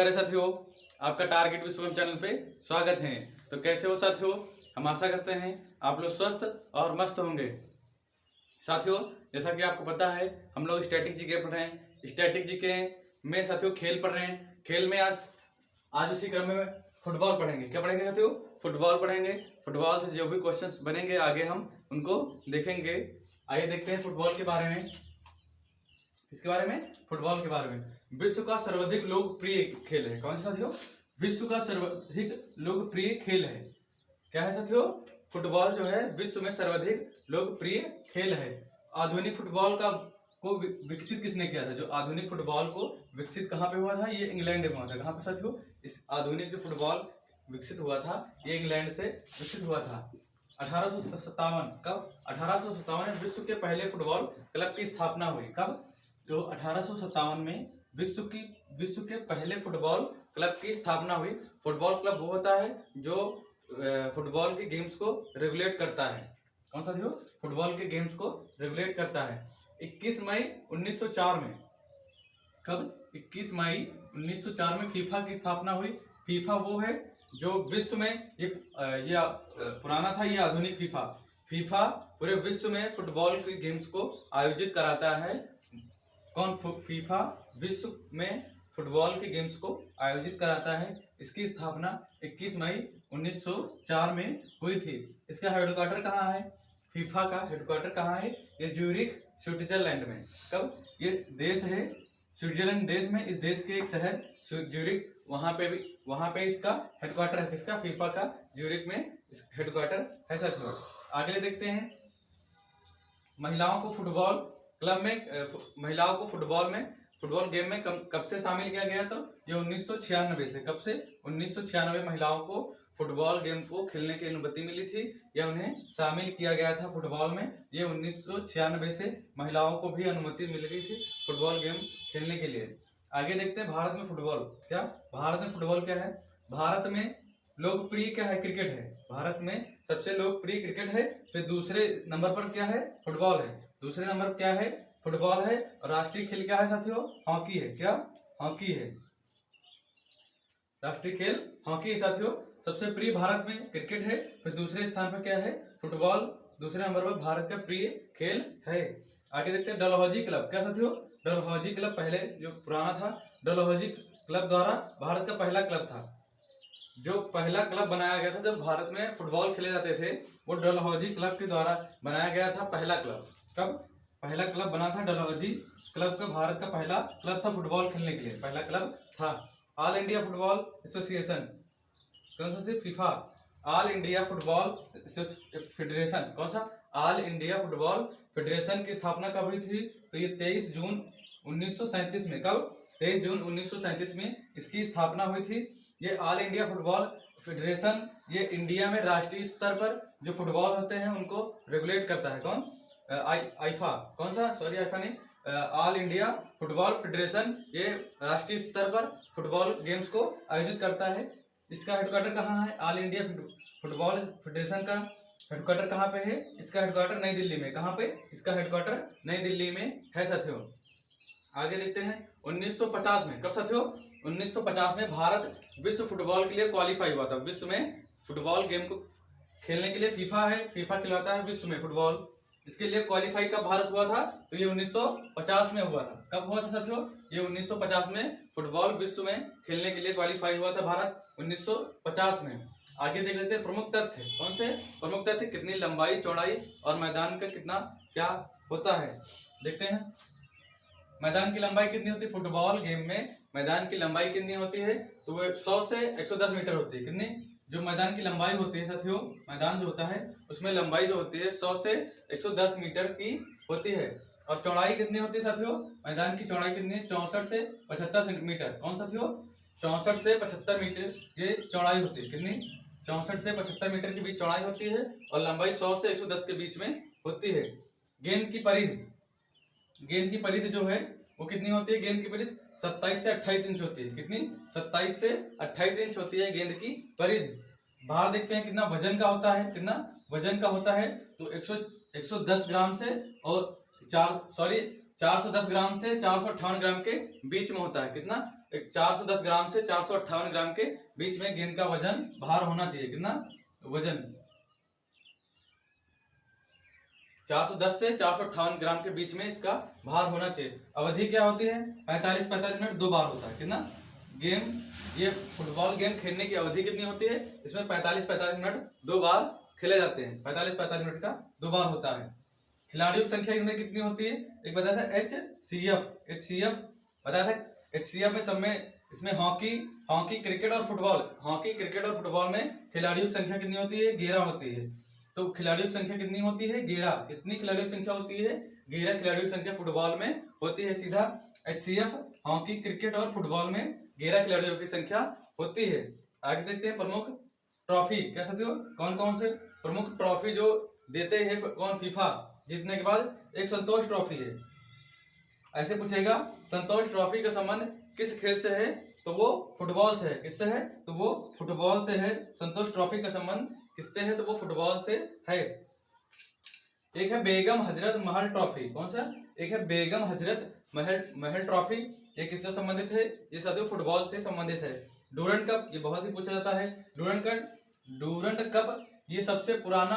नमस्कार है साथियों, आपका टारगेट विश्वम चैनल पे स्वागत है। तो कैसे हो साथियों? हम आशा करते हैं आप लोग स्वस्थ और मस्त होंगे। साथियों, जैसा कि आपको पता है हम लोग स्टैटिक जीके पढ़ रहे हैं। स्टैटिक जीके में साथियों खेल पढ़ रहे हैं। खेल में आज उसी क्रम में फुटबॉल पढ़ेंगे। क्या पढ़ेंगे साथियों? फुटबॉल पढ़ेंगे। फुटबॉल से जो भी क्वेश्चंस बनेंगे आगे हम उनको देखेंगे। आइए देखते हैं फुटबॉल के बारे में। इसके बारे में फुटबॉल के बारे में विश्व का सर्वाधिक लोकप्रिय खेल है। कौन सा साथियों? विश्व का सर्वाधिक लोकप्रिय खेल है। क्या है साथियों? फुटबॉल जो है विश्व में सर्वाधिक लोकप्रिय खेल है। आधुनिक फुटबॉल को विकसित किसने किया था? जो आधुनिक फुटबॉल को विकसित कहाँ पे हुआ था? ये इंग्लैंड में हुआ था। कहाँ पे साथियों? इस आधुनिक जो फुटबॉल विकसित हुआ था ये इंग्लैंड से विकसित हुआ था 1857। कब? 1857 में विश्व के पहले फुटबॉल क्लब की स्थापना हुई। कब? जो 1857 में विश्व के पहले फुटबॉल क्लब की स्थापना हुई। फुटबॉल क्लब वो होता है जो फुटबॉल के गेम्स को रेगुलेट करता है। कौन सा साथियों? फुटबॉल के गेम्स को रेगुलेट करता है। 21 मई 1904 में। कब? 21 मई 1904 में फीफा की स्थापना हुई। फीफा वो है जो विश्व में ये पुराना था, ये आधुनिक फीफा पूरे विश्व में फुटबॉल के गेम्स को आयोजित कराता है। कौन? फीफा विश्व में फुटबॉल के गेम्स को आयोजित कराता है। इसकी स्थापना 21 मई 1904 में हुई थी। इसका हेडक्वार्टर कहाँ है? फीफा का हेडक्वार्टर कहाँ है? ये ज्यूरिख स्विट्जरलैंड में। कब? ये देश है स्विट्जरलैंड देश में। इस देश के एक शहर ज्यूरिख, वहां पे इसका हेडक्वार्टर है। किसका? फीफा का ज्यूरिख में हेडक्वार्टर है साथियों। आगे देखते हैं महिलाओं को फुटबॉल फुटबॉल गेम में कब से शामिल किया गया? तो ये 1996 से। कब से? 1996 महिलाओं को फुटबॉल गेम को खेलने की अनुमति मिली थी या उन्हें शामिल किया गया था फुटबॉल में। ये 1996 से महिलाओं को भी अनुमति मिल गई थी फुटबॉल गेम खेलने के लिए। आगे देखते हैं भारत में फुटबॉल। क्या भारत में फुटबॉल क्या है? भारत में लोकप्रिय क्या है? क्रिकेट है। भारत में सबसे लोकप्रिय क्रिकेट है। फिर दूसरे नंबर पर क्या है? फुटबॉल है। दूसरे नंबर पर क्या है? फुटबॉल है। और राष्ट्रीय खेल क्या है साथियों? हॉकी है। क्या? हॉकी है। राष्ट्रीय खेल हॉकी है साथियों। सबसे प्रिय भारत में क्रिकेट है। फिर दूसरे स्थान पर क्या है? फुटबॉल। दूसरे नंबर पर भारत का प्रिय खेल है। आगे देखते हैं डलहौजी क्लब। क्या साथियों? डलहौजी क्लब पहले जो पुराना था, डलहौजी क्लब द्वारा भारत का पहला क्लब था। जो पहला क्लब बनाया गया था जब भारत में फुटबॉल खेले जाते थे, वो डलहौजी क्लब के द्वारा बनाया गया था पहला क्लब। कब? पहला क्लब बना था डलहौजी क्लब का। भारत का पहला क्लब था फुटबॉल खेलने के लिए, पहला क्लब था। All India football association. कौन सा? FIFA. All India football federation. कौन सा? ऑल इंडिया फुटबॉल फेडरेशन की स्थापना कब हुई थी? तो ये 23 जून 1937 में। कब? 23 जून 1937 में इसकी स्थापना हुई थी। ये ऑल इंडिया फुटबॉल फेडरेशन ये इंडिया में राष्ट्रीय स्तर पर जो फुटबॉल होते हैं उनको रेगुलेट करता है। कौन? आईफा। कौन सा? सॉरी, आईफा नहीं, ऑल इंडिया फुटबॉल फेडरेशन ये राष्ट्रीय स्तर पर फुटबॉल गेम्स को आयोजित करता है। इसका हेडक्वार्टर कहाँ है? ऑल इंडिया फुटबॉल फेडरेशन का हेडक्वार्टर कहाँ पे है? इसका हेडक्वार्टर नई दिल्ली में। कहाँ पे? इसका हेडक्वार्टर नई दिल्ली में है साथियों। आगे देखते हैं 1950 में। कब साथियों? 1950 में भारत विश्व फुटबॉल के लिए क्वालिफाई हुआ था। विश्व में फुटबॉल गेम को खेलने के लिए फीफा है, फीफा खिलाता है विश्व में फुटबॉल। इसके लिए क्वालिफाई कब भारत हुआ था? तो ये 1950 में हुआ था। कब हुआ था साथियों? ये 1950 में फुटबॉल विश्व में खेलने के लिए क्वालिफाई हुआ था भारत 1950 में। आगे देख लेते हैं प्रमुख तथ्य। कौन से प्रमुख तथ्य? कितनी लंबाई, चौड़ाई और मैदान का कितना क्या होता है? देखते हैं मैदान की लंबाई कितनी होती है फुटबॉल गेम में। मैदान की लंबाई कितनी होती है? तो वो 100 से 110 मीटर होती है। कितनी? जो मैदान की लंबाई होती है साथियों, मैदान जो होता है उसमें लंबाई जो होती है 100 से 110 मीटर की होती है। और चौड़ाई कितनी होती है साथियों? मैदान की चौड़ाई कितनी है? 64 से 75 मीटर। कौन साथियों? 64 से 75 मीटर ये चौड़ाई होती है। कितनी? 64 से 75 मीटर के बीच चौड़ाई होती है और लंबाई 100 से 110 के बीच में होती है। गेंद की परिधि जो है वो कितनी होती है? गेंद की परिधि 27 से 28 इंच होती है। कितनी? 27 से 28 इंच होती है गेंद की परिधि। भार देखते हैं कितना वजन का होता है। कितना वजन का होता है? तो 110 ग्राम से और 410 ग्राम से 458 ग्राम के बीच में होता है। कितना? 410 ग्राम से 458 ग्राम के बीच में गेंद का वजन भार होना चाहिए। कितना वजन? 410 से 458 ग्राम के बीच में इसका भार होना चाहिए। अवधि क्या होती है? 45 मिनट 2 बार होता है। कितना गेम, ये फुटबॉल गेम खेलने की अवधि कितनी होती है? इसमें 45 मिनट 2 बार खेले जाते हैं। 45 मिनट का 2 बार होता है। खिलाड़ियों की संख्या इसमें कितनी होती है? एक बताया था HCF बताया था। HCF में सब में इसमें हॉकी क्रिकेट और फुटबॉल में खिलाड़ियों की संख्या कितनी होती है? 11 होती है। तो खिलाड़ियों की संख्या कितनी होती है? 11। कितनी खिलाड़ियों की संख्या होती है? 11 खिलाड़ियों की संख्या फुटबॉल में होती है। सीधा HCF हॉकी क्रिकेट और फुटबॉल में 11 खिलाड़ियों की संख्या होती है। आगे देखते हैं प्रमुख ट्रॉफी। क्या साथियों, कौन कौन से प्रमुख ट्रॉफी जो देते हैं कौन? फीफा। जीतने के बाद एक संतोष ट्रॉफी है। ऐसे पूछेगा संतोष ट्रॉफी का संबंध किस खेल से है? तो वो फुटबॉल से है। किससे है? तो वो फुटबॉल से है। संतोष ट्रॉफी का संबंध किससे है? तो वो फुटबॉल से है। एक है बेगम हजरत महल ट्रॉफी। कौन सा? एक है बेगम हजरत महल ट्रॉफी। ये किससे संबंधित है? ये साथियों फुटबॉल से संबंधित है। डूरंड कप, ये बहुत ही पूछा जाता है। डूरंड कप ये सबसे पुराना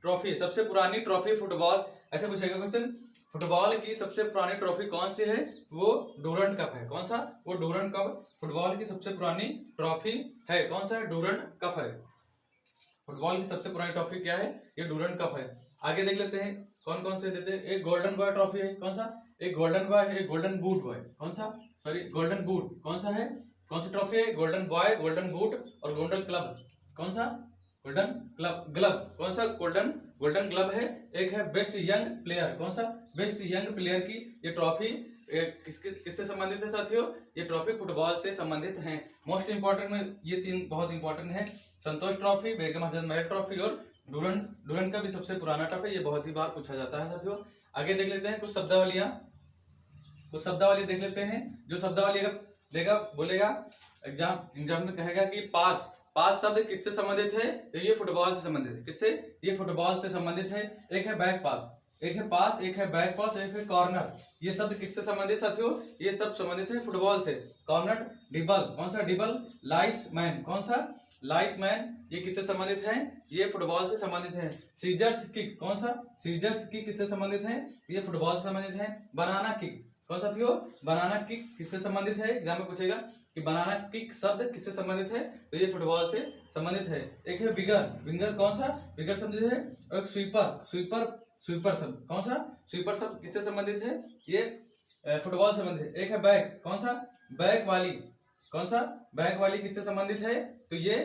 ट्रॉफी, सबसे पुरानी ट्रॉफी फुटबॉल। ऐसे पूछेगा क्वेश्चन, फुटबॉल की सबसे पुरानी ट्रॉफी कौन सी है? वो डूरंड कप है। कौन सा? वो डूरंड कप फुटबॉल की सबसे पुरानी ट्रॉफी है। कौन सा है? डूरंड कप है। फुटबॉल की सबसे पुरानी ट्रॉफी क्या है? ये डूरंड कप है। आगे देख लेते हैं कौन कौन से देते हैं। एक गोल्डन बॉय ट्रॉफी है। कौन सा? एक गोल्डन बॉय है, एक गोल्डन बूट बॉय। कौन सा? Sorry, golden boot. कौन सा है? कौन सी ट्रॉफी है? गोल्डन बॉय, गोल्डन बूट और गोल्डन क्लब। कौन सा? Golden glove. कौन सा? गोल्डन ग्लब है। एक है बेस्ट यंग प्लेयर। कौन सा? बेस्ट यंग प्लेयर की ये ट्रॉफी किससे संबंधित है साथियों? ये ट्रॉफी फुटबॉल से संबंधित है। मोस्ट इंपॉर्टेंट में ये 3 बहुत इंपॉर्टेंट है। संतोष ट्रॉफी, बेगम हजरत महल ट्रॉफी और डूरंड का भी सबसे पुराना ट्रॉफी। ये बहुत ही बार पूछा जाता है साथियों। आगे देख लेते हैं कुछ शब्दावलियां देख लेते हैं। जो शब्दावली देगा बोलेगा एग्जाम में कहेगा कि पास शब्द किससे संबंधित है? तो ये फुटबॉल से संबंधित है। किससे? ये फुटबॉल से संबंधित है। एक है बैक पास, एक है पास, एक है बैक पास, एक है कॉर्नर। ये शब्द किससे संबंधित साथियों? ये सब संबंधित है फुटबॉल से। Corner, dribble. कौन सा? डिबल। Linesman. कौन सा? Linesman. ये किससे संबंधित है? ये फुटबॉल से संबंधित है। Scissors kick. कौन सा? सीजर्स किक किससे संबंधित है? ये फुटबॉल से संबंधित है। बनाना किक। कौन सा साथियों? बनाना किक किससे संबंधित है? एग्जाम में पूछेगा कि बनाना किक शब्द किससे संबंधित है? तो ये फुटबॉल से संबंधित है। एक है विंगर। कौन सा? विंगर शब्द है। और एक स्वीपर शब्द। कौन सा? स्वीपर शब्द किससे संबंधित है? ये फुटबॉल से संबंधित है। एक है बैक। कौन सा? बैक वाली। कौन सा? बैक वाली किससे संबंधित है? तो ये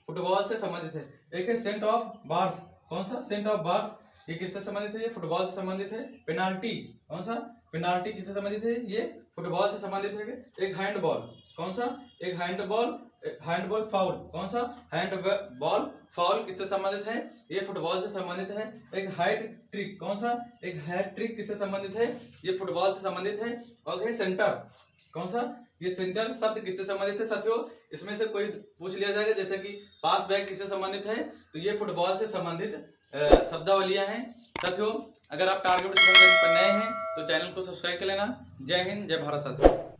फुटबॉल से संबंधित है। एक है सेंट ऑफ बार्स। कौन सा? सेंट ऑफ बार्स। ये किससे संबंधित है? ये फुटबॉल से संबंधित है। पेनाल्टी। कौन सा? पेनाल्टी किससे संबंधित है? ये फुटबॉल से संबंधित है। एक हैंडबॉल। कौन सा? एक हैंडबॉल फाउल। कौन सा? हैंडबॉल फाउल किससे संबंधित है? ये फुटबॉल से संबंधित है। एक हैट ट्रिक। कौन सा? एक हैट ट्रिक किससे संबंधित है? ये फुटबॉल से संबंधित है। और है सेंटर। कौन सा? ये सेंटर शब्द किससे संबंधित है साथियों? इसमें से कोई पूछ लिया जाएगा, जैसे कि पास बैक किससे संबंधित है? तो ये फुटबॉल से संबंधित शब्दावलियां हैं साथियों। अगर आप टारगेट पर नए हैं तो चैनल को सब्सक्राइब कर लेना। जय हिंद, जय भारत साथियों।